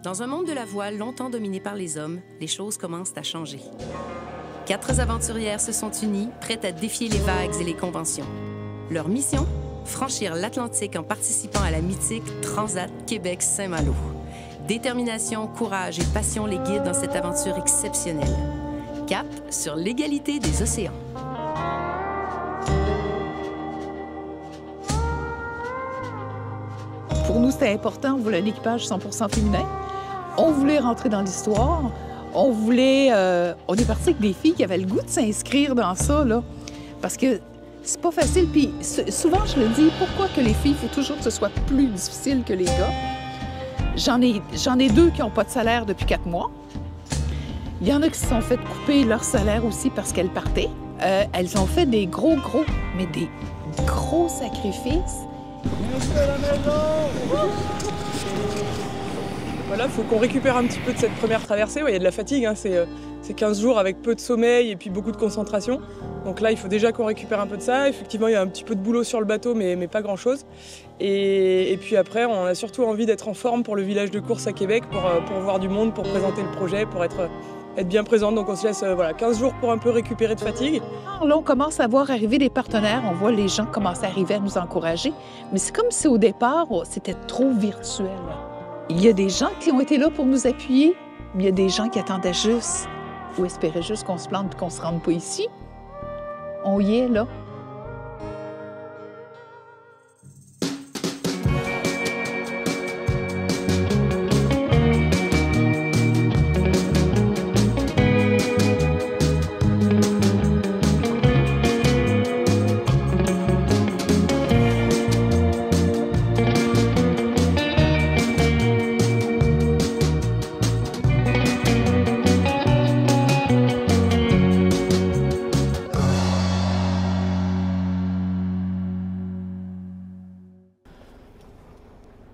Dans un monde de la voile longtemps dominé par les hommes, les choses commencent à changer. 4 aventurières se sont unies, prêtes à défier les vagues et les conventions. Leur mission? Franchir l'Atlantique en participant à la mythique Transat Québec-Saint-Malo. Détermination, courage et passion les guident dans cette aventure exceptionnelle. Cap sur l'égalité des océans. Pour nous, c'était important. On voulait un équipage 100% féminin. On voulait rentrer dans l'histoire. On est parti avec des filles qui avaient le goût de s'inscrire dans ça, là. Parce que c'est pas facile. Puis souvent, je le dis, pourquoi que les filles, il faut toujours que ce soit plus difficile que les gars? J'en ai 2 qui n'ont pas de salaire depuis 4 mois. Il y en a qui se sont fait couper leur salaire aussi parce qu'elles partaient. Elles ont fait des gros sacrifices. Voilà, il faut qu'on récupère un petit peu de cette première traversée. Ouais, il y a de la fatigue, hein. C'est 15 jours avec peu de sommeil et puis beaucoup de concentration. Donc là, il faut déjà qu'on récupère un peu de ça. Effectivement, il y a un petit peu de boulot sur le bateau, mais pas grand-chose. Et puis après, on a surtout envie d'être en forme pour le village de course à Québec, pour voir du monde, pour présenter le projet, pour être bien présente. Donc on se laisse 15 jours pour un peu récupérer de fatigue. Là, on commence à voir arriver des partenaires. On voit les gens commencer à arriver à nous encourager. Mais c'est comme si au départ, c'était trop virtuel. Il y a des gens qui ont été là pour nous appuyer, mais il y a des gens qui attendaient juste ou espéraient juste qu'on se plante et qu'on ne se rende pas ici. On y est, là.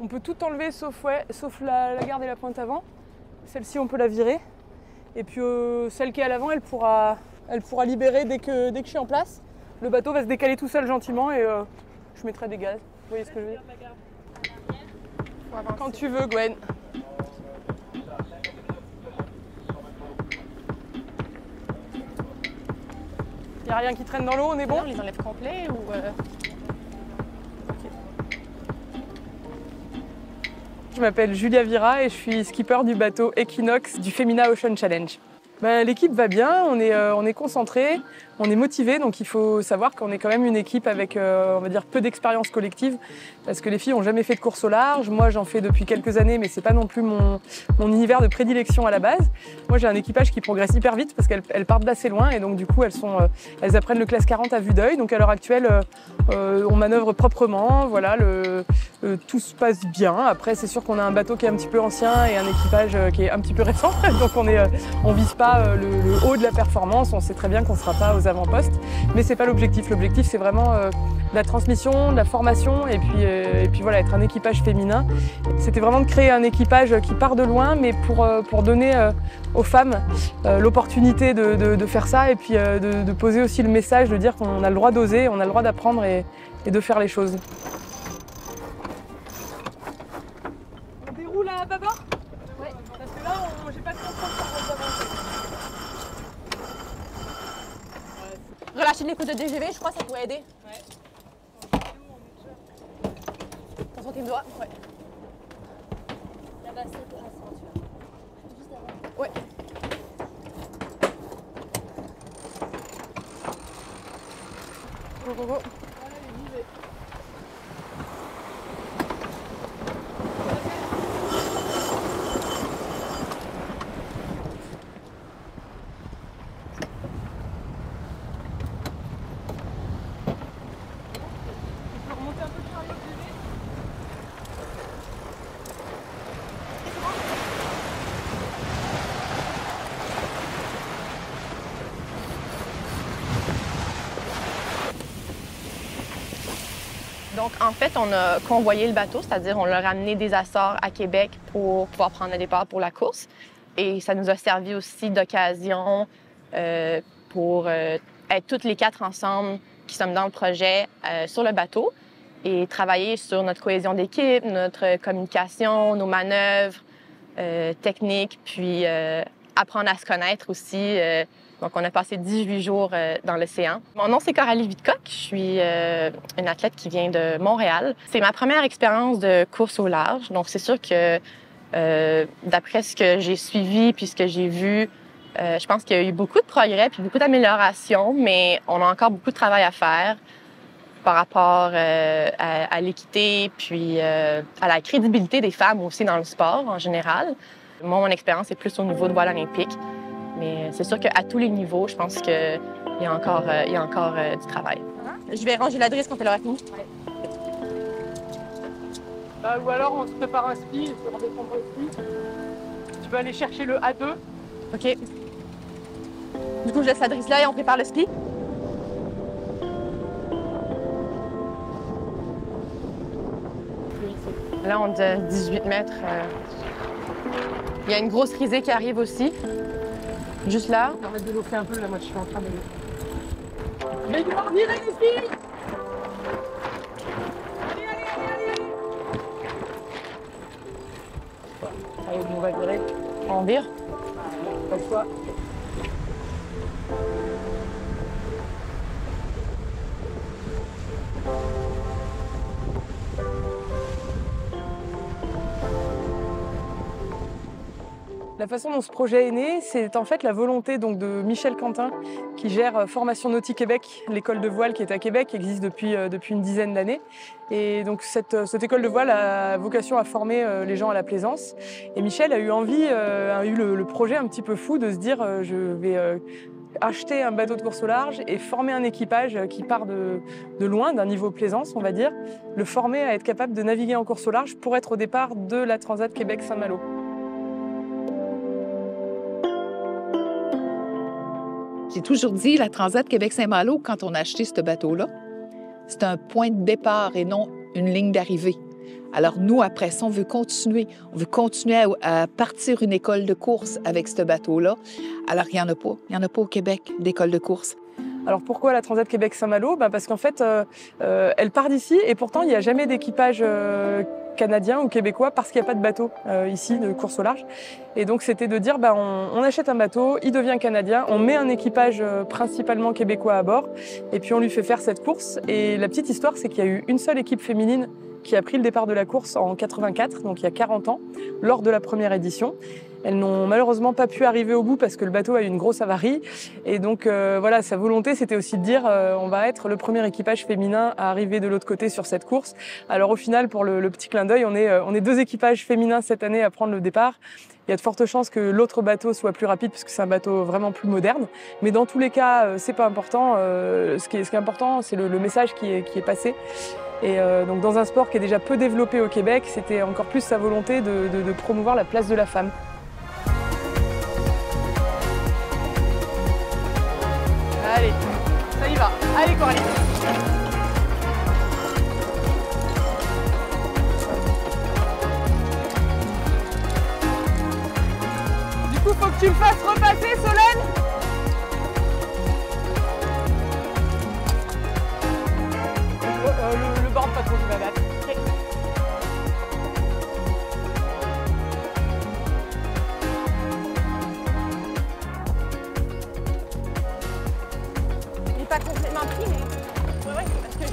On peut tout enlever sauf la garde et la pointe avant. Celle-ci, on peut la virer. Et puis celle qui est à l'avant, elle pourra libérer dès que je suis en place. Le bateau va se décaler tout seul gentiment et je mettrai des gaz. Vous voyez ce que je veux dire? Quand tu veux, Gwen. Il n'y a rien qui traîne dans l'eau, on est bon? On les enlève complets ou... Je m'appelle Julia Vira et je suis skipper du bateau Equinox du Femina Ocean Challenge. L'équipe va bien, on est concentré, on est motivé, donc il faut savoir qu'on est quand même une équipe avec, on va dire, peu d'expérience collective, parce que les filles n'ont jamais fait de course au large. Moi, j'en fais depuis quelques années, mais c'est pas non plus mon univers de prédilection à la base. Moi, j'ai un équipage qui progresse hyper vite parce qu'elles partent d'assez loin et donc du coup, elles apprennent le classe 40 à vue d'œil. Donc à l'heure actuelle, on manœuvre proprement, voilà, tout se passe bien. Après, c'est sûr qu'on a un bateau qui est un petit peu ancien et un équipage qui est un petit peu récent, donc on vise pas le haut de la performance. On sait très bien qu'on ne sera pas aux avant-postes, mais c'est pas l'objectif. L'objectif, c'est vraiment de la transmission, de la formation et puis voilà, être un équipage féminin. C'était vraiment de créer un équipage qui part de loin, mais pour donner aux femmes l'opportunité de faire ça et puis de poser aussi le message de dire qu'on a le droit d'oser, on a le droit d'apprendre et de faire les choses. On déroule à bâbord? Oui. Parce que là, j'ai pas de contrôle sur votre avancée. Relâcher les coups de DGV, je crois que ça pourrait aider. Ouais. Attention tes doigts. Ouais. Là-bas, c'est pour la ceinture. Juste avant. Ouais. Go, go, go. Donc, en fait, on a convoyé le bateau, c'est-à-dire on l'a ramené des Açores à Québec pour pouvoir prendre le départ pour la course. Et ça nous a servi aussi d'occasion pour être toutes les 4 ensemble qui sommes dans le projet sur le bateau et travailler sur notre cohésion d'équipe, notre communication, nos manœuvres, technique, puis apprendre à se connaître aussi. Donc, on a passé 18 jours dans l'océan. Mon nom, c'est Coralie Vidcock. Je suis une athlète qui vient de Montréal. C'est ma première expérience de course au large. Donc, c'est sûr que d'après ce que j'ai suivi puis ce que j'ai vu, je pense qu'il y a eu beaucoup de progrès puis beaucoup d'améliorations, mais on a encore beaucoup de travail à faire par rapport à l'équité puis à la crédibilité des femmes aussi dans le sport en général. Moi, mon expérience est plus au niveau de voile olympique, mais c'est sûr qu'à tous les niveaux, je pense qu'il y a encore du travail. Je vais ranger l'adresse quand elle aura fini. Ou alors on se prépare un ski, et on redescend le ski. Tu vas aller chercher le A2. OK. Du coup, je laisse l'adresse là et on prépare le ski. Là, on a 18 mètres. Il y a une grosse risée qui arrive aussi. Juste là. Arrête de l'offrir un peu, là, moi je suis en train de... Mais il va virer les filles! Allez, on va virer. On vire. Comme ça. La façon dont ce projet est né, c'est en fait la volonté donc, de Michel Quentin, qui gère Formation Nautique Québec, l'école de voile qui est à Québec, qui existe depuis une dizaine d'années. Et donc cette école de voile a vocation à former les gens à la plaisance. Et Michel a eu envie, a eu le projet un petit peu fou de se dire je vais acheter un bateau de course au large et former un équipage qui part de loin, d'un niveau plaisance, on va dire, le former à être capable de naviguer en course au large pour être au départ de la Transat Québec-Saint-Malo. J'ai toujours dit, la Transat Québec-Saint-Malo, quand on a acheté ce bateau-là, c'est un point de départ et non une ligne d'arrivée. Alors nous, après ça, on veut continuer. On veut continuer à partir une école de course avec ce bateau-là. Alors, il n'y en a pas. Il n'y en a pas au Québec d'école de course. Alors pourquoi la Transat Québec-Saint-Malo? Parce qu'en fait, elle part d'ici et pourtant, il n'y a jamais d'équipage canadien ou québécois parce qu'il n'y a pas de bateau ici de course au large. Et donc, c'était de dire, on achète un bateau, il devient canadien, on met un équipage principalement québécois à bord et puis on lui fait faire cette course. Et la petite histoire, c'est qu'il y a eu une seule équipe féminine qui a pris le départ de la course en 84, donc il y a 40 ans, lors de la première édition. Elles n'ont malheureusement pas pu arriver au bout parce que le bateau a eu une grosse avarie. Et donc voilà, sa volonté, c'était aussi de dire on va être le premier équipage féminin à arriver de l'autre côté sur cette course. Alors au final, pour le petit clin d'œil, on est 2 équipages féminins cette année à prendre le départ. Il y a de fortes chances que l'autre bateau soit plus rapide puisque c'est un bateau vraiment plus moderne. Mais dans tous les cas, c'est pas important. Ce qui est important, c'est le message qui est passé. Et donc dans un sport qui est déjà peu développé au Québec, c'était encore plus sa volonté de promouvoir la place de la femme. Allez, ça y va. Allez Coralie. Du coup, faut que tu me fasses repasser, Solène. Le bord pas trop, tu vas battre. Okay. Il n'est pas complètement pris, mais... Ouais, parce que...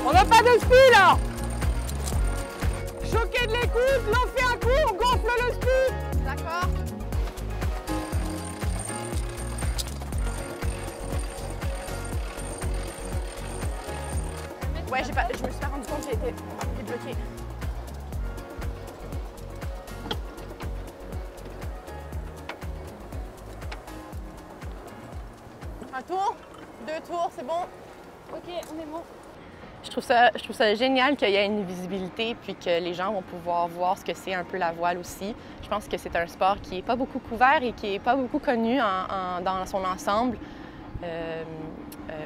On n'a pas de spi, là. Choquer de l'écoute, lancer un coup, on gonfle le spi. D'accord. Ouais, je me suis pas rendu compte que j'ai été bloquée. Un tour, 2 tours, c'est bon? Ok, on est bon. Je trouve ça génial qu'il y ait une visibilité puis que les gens vont pouvoir voir ce que c'est un peu la voile aussi. Je pense que c'est un sport qui n'est pas beaucoup couvert et qui n'est pas beaucoup connu dans son ensemble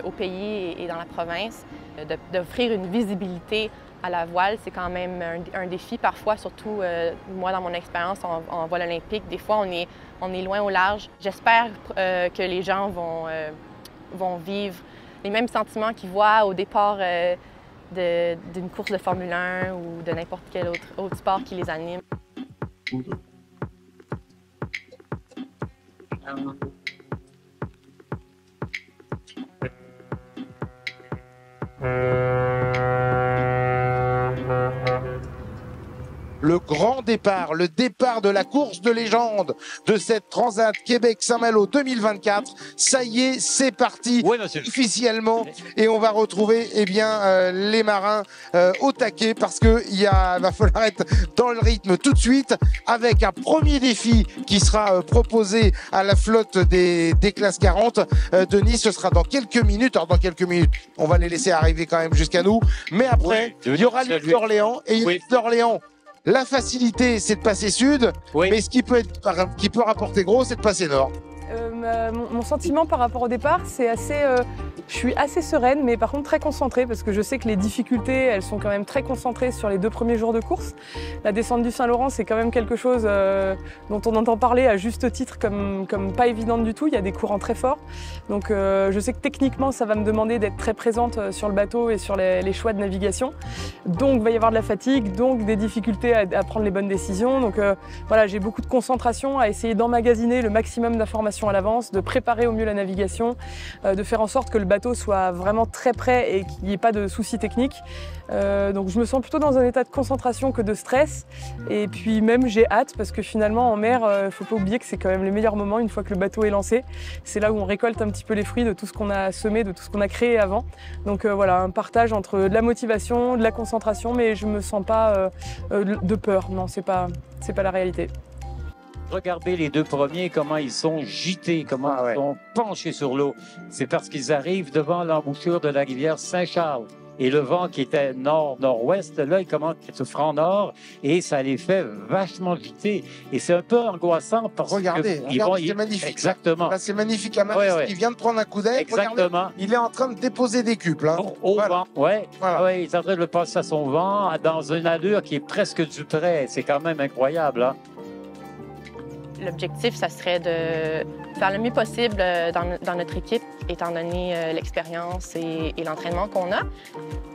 au pays et dans la province. D'offrir une visibilité à la voile, c'est quand même un défi parfois, surtout moi dans mon expérience en voile olympique. Des fois, on est loin au large. J'espère que les gens vont vivre les mêmes sentiments qu'ils voient au départ d'une course de Formule 1 ou de n'importe quel autre sport qui les anime. Le grand départ, le départ de la course de légende de cette Transat Québec-Saint-Malo 2024. Ça y est, c'est parti officiellement et on va retrouver les marins au taquet parce que va falloir être dans le rythme tout de suite avec un premier défi qui sera proposé à la flotte des classes 40 de Nice. Ce sera dans quelques minutes. Alors dans quelques minutes, on va les laisser arriver quand même jusqu'à nous. Mais après, il y aura l'île d'Orléans et l'île d'Orléans. La facilité, c'est de passer sud, mais ce qui peut rapporter gros, c'est de passer nord. Mon sentiment par rapport au départ, c'est je suis assez sereine, mais par contre très concentrée, parce que je sais que les difficultés, elles sont quand même très concentrées sur les 2 premiers jours de course. La descente du Saint-Laurent, c'est quand même quelque chose dont on entend parler à juste titre comme pas évidente du tout. Il y a des courants très forts. Donc je sais que techniquement, ça va me demander d'être très présente sur le bateau et sur les choix de navigation. Donc il va y avoir de la fatigue, donc des difficultés à prendre les bonnes décisions. Donc voilà, j'ai beaucoup de concentration à essayer d'emmagasiner le maximum d'informations à l'avance, de préparer au mieux la navigation, de faire en sorte que le bateau soit vraiment très prêt et qu'il n'y ait pas de soucis techniques. Donc je me sens plutôt dans un état de concentration que de stress. Et puis même j'ai hâte parce que finalement en mer, il ne faut pas oublier que c'est quand même les meilleurs moments une fois que le bateau est lancé. C'est là où on récolte un petit peu les fruits de tout ce qu'on a semé, de tout ce qu'on a créé avant. Donc voilà, un partage entre de la motivation, de la concentration, mais je ne me sens pas de peur. Non, c'est pas la réalité. Regardez les 2 premiers, comment ils sont gités, comment ils sont penchés sur l'eau. C'est parce qu'ils arrivent devant l'embouchure de la rivière Saint-Charles. Et le vent qui était nord-nord-ouest, là, il commence à se franc nord et ça les fait vachement giter. Et c'est un peu angoissant parce regardez, c'est magnifique. Exactement. Là, c'est magnifique. Il vient de prendre un coup d'œil. Exactement. Regardez, il est en train de déposer des cuples. Hein. Au vent, il est en train de le passer à son vent dans une allure qui est presque du trait. C'est quand même incroyable. Hein? L'objectif, ça serait de faire le mieux possible dans notre équipe, étant donné l'expérience et l'entraînement qu'on a.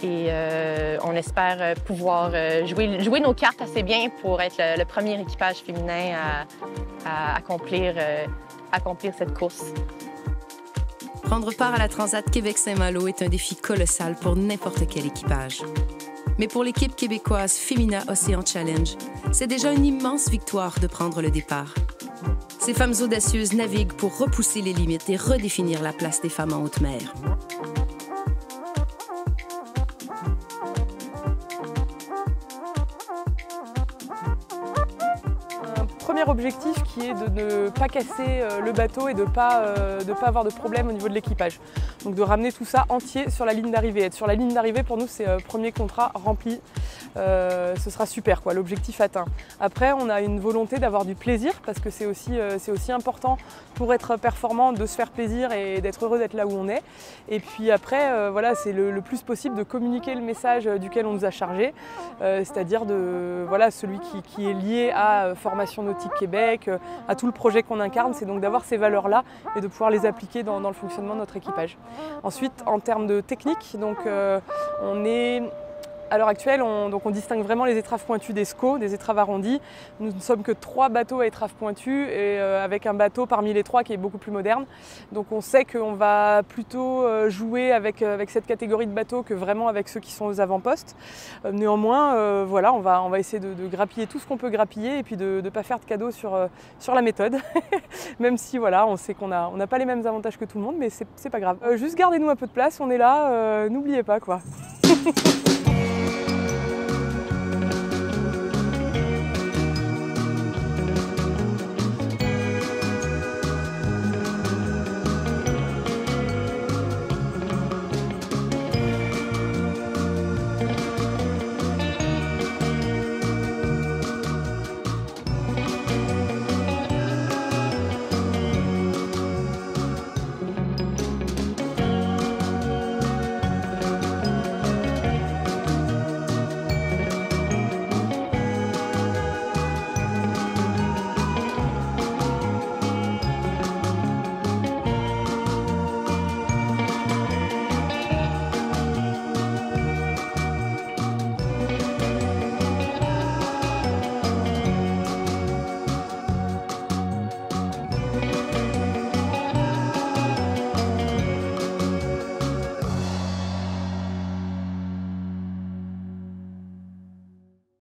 Et on espère pouvoir jouer nos cartes assez bien pour être le premier équipage féminin à accomplir cette course. Prendre part à la Transat Québec-Saint-Malo est un défi colossal pour n'importe quel équipage. Mais pour l'équipe québécoise Femina Ocean Challenge, c'est déjà une immense victoire de prendre le départ. Ces femmes audacieuses naviguent pour repousser les limites et redéfinir la place des femmes en haute mer. Premier objectif qui est de ne pas casser le bateau et de ne pas avoir de problème au niveau de l'équipage. Donc de ramener tout ça entier sur la ligne d'arrivée. Être sur la ligne d'arrivée, pour nous, c'est premier contrat rempli. Ce sera super, quoi, l'objectif atteint. Après, on a une volonté d'avoir du plaisir parce que c'est aussi important pour être performant de se faire plaisir et d'être heureux d'être là où on est. Et puis après, voilà, c'est le plus possible de communiquer le message duquel on nous a chargé, c'est-à-dire celui qui est lié à Formation Nautique Québec, à tout le projet qu'on incarne, c'est donc d'avoir ces valeurs-là et de pouvoir les appliquer dans le fonctionnement de notre équipage. Ensuite, en termes de technique, donc, on est... À l'heure actuelle, on distingue vraiment les étraves pointues des SCO, des étraves arrondies. Nous ne sommes que 3 bateaux à étraves pointues et avec un bateau parmi les 3 qui est beaucoup plus moderne. Donc on sait qu'on va plutôt jouer avec cette catégorie de bateaux que vraiment avec ceux qui sont aux avant-postes. Néanmoins, voilà, on va essayer de grappiller tout ce qu'on peut grappiller et puis de ne pas faire de cadeaux sur la méthode. Même si voilà, on sait qu'on n'a pas les mêmes avantages que tout le monde, mais c'est pas grave. Juste gardez-nous un peu de place, on est là, n'oubliez pas quoi.